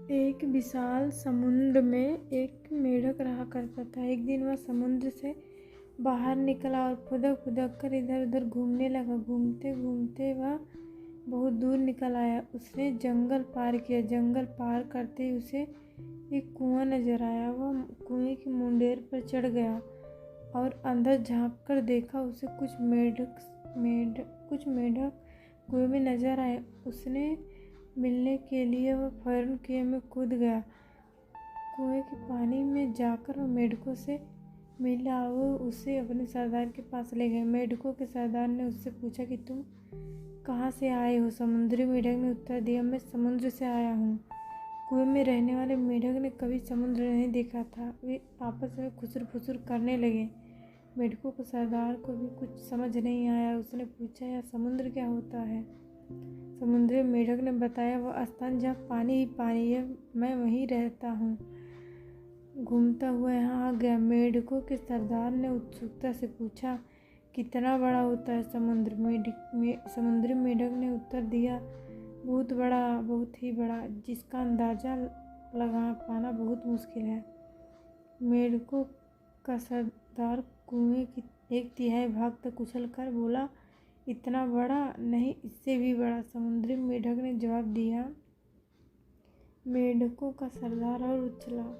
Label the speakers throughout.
Speaker 1: एक विशाल समुद्र में एक मेढक रहा करता था। एक दिन वह समुद्र से बाहर निकला और फुदक फुदक कर इधर उधर घूमने लगा। घूमते घूमते वह बहुत दूर निकल आया। उसने जंगल पार किया। जंगल पार करते ही उसे एक कुआं नजर आया। वह कुएं की मुंडेर पर चढ़ गया और अंदर झांक कर देखा। उसे कुछ मेढक कुएं में नजर आए। उसने मिलने के लिए वह फौरन कुएं में कूद गया। कुएं के पानी में जाकर वह मेढकों से मिला। वो उसे अपने सरदार के पास ले गए। मेढकों के सरदार ने उससे पूछा कि तुम कहाँ से आए हो? समुद्री मेढक ने उत्तर दिया, मैं समुद्र से आया हूँ। कुएं में रहने वाले मेढक ने कभी समुद्र नहीं देखा था। वे आपस में खुसर फुसर करने लगे। मेढकों को सरदार को भी कुछ समझ नहीं आया। उसने पूछा, यह समुद्र क्या होता है? समुद्री मेढक ने बताया, वह स्थान जहाँ पानी ही पानी है, मैं वहीं रहता हूँ। घूमता हुआ यहाँ आ गया। मेढकों के सरदार ने उत्सुकता से पूछा, कितना बड़ा होता है समुद्र? समुद्री मेढक ने उत्तर दिया, बहुत बड़ा, बहुत ही बड़ा, जिसका अंदाज़ा लगा पाना बहुत मुश्किल है। मेढकों का सरदार कुएं की 1/3 भाग तक उछल कर बोला, इतना बड़ा नहीं, इससे भी बड़ा। समुद्री मेढक ने जवाब दिया। मेढकों का सरदार और उछला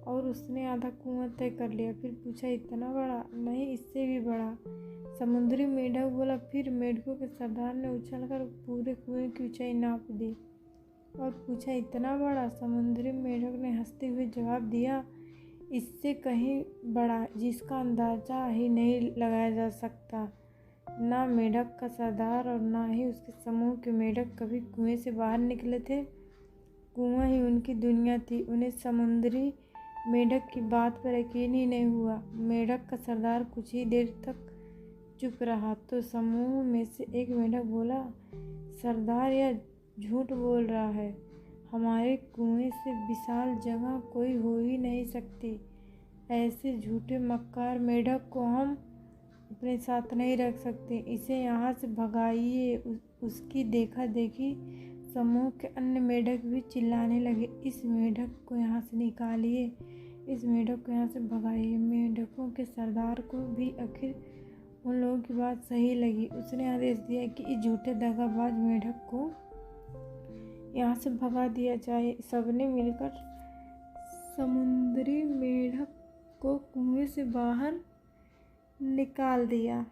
Speaker 1: और उसने आधा कुआं तय कर लिया। फिर पूछा, इतना बड़ा? नहीं, इससे भी बड़ा। समुद्री मेढक बोला। फिर मेढकों के सरदार ने उछलकर पूरे कुएं की ऊंचाई नाप दी और पूछा, इतना बड़ा? समुद्री मेढक ने हंसते हुए जवाब दिया, इससे कहीं बड़ा, जिसका अंदाजा ही नहीं लगाया जा सकता। ना मेढक का सरदार और ना ही उसके समूह के मेढक कभी कुएं से बाहर निकले थे। कुआं ही उनकी दुनिया थी। उन्हें समुद्री मेढक की बात पर यकीन ही नहीं हुआ। मेढक का सरदार कुछ ही देर तक चुप रहा तो समूह में से एक मेढक बोला, सरदार, यह झूठ बोल रहा है। हमारे कुएं से विशाल जगह कोई हो ही नहीं सकती। ऐसे झूठे मक्कार मेढक को हम अपने साथ नहीं रख सकते। इसे यहाँ से भगाइए। उसकी देखा देखी समूह के अन्य मेढक भी चिल्लाने लगे, इस मेढक को यहाँ से निकालिए, इस मेढक को यहाँ से भगाइए। मेढकों के सरदार को भी आखिर उन लोगों की बात सही लगी। उसने आदेश दिया कि इस झूठे दगाबाज मेढक को यहाँ से भगा दिया जाए। सबने मिलकर समुद्री मेढक को कुएं से बाहर निकाल दिया।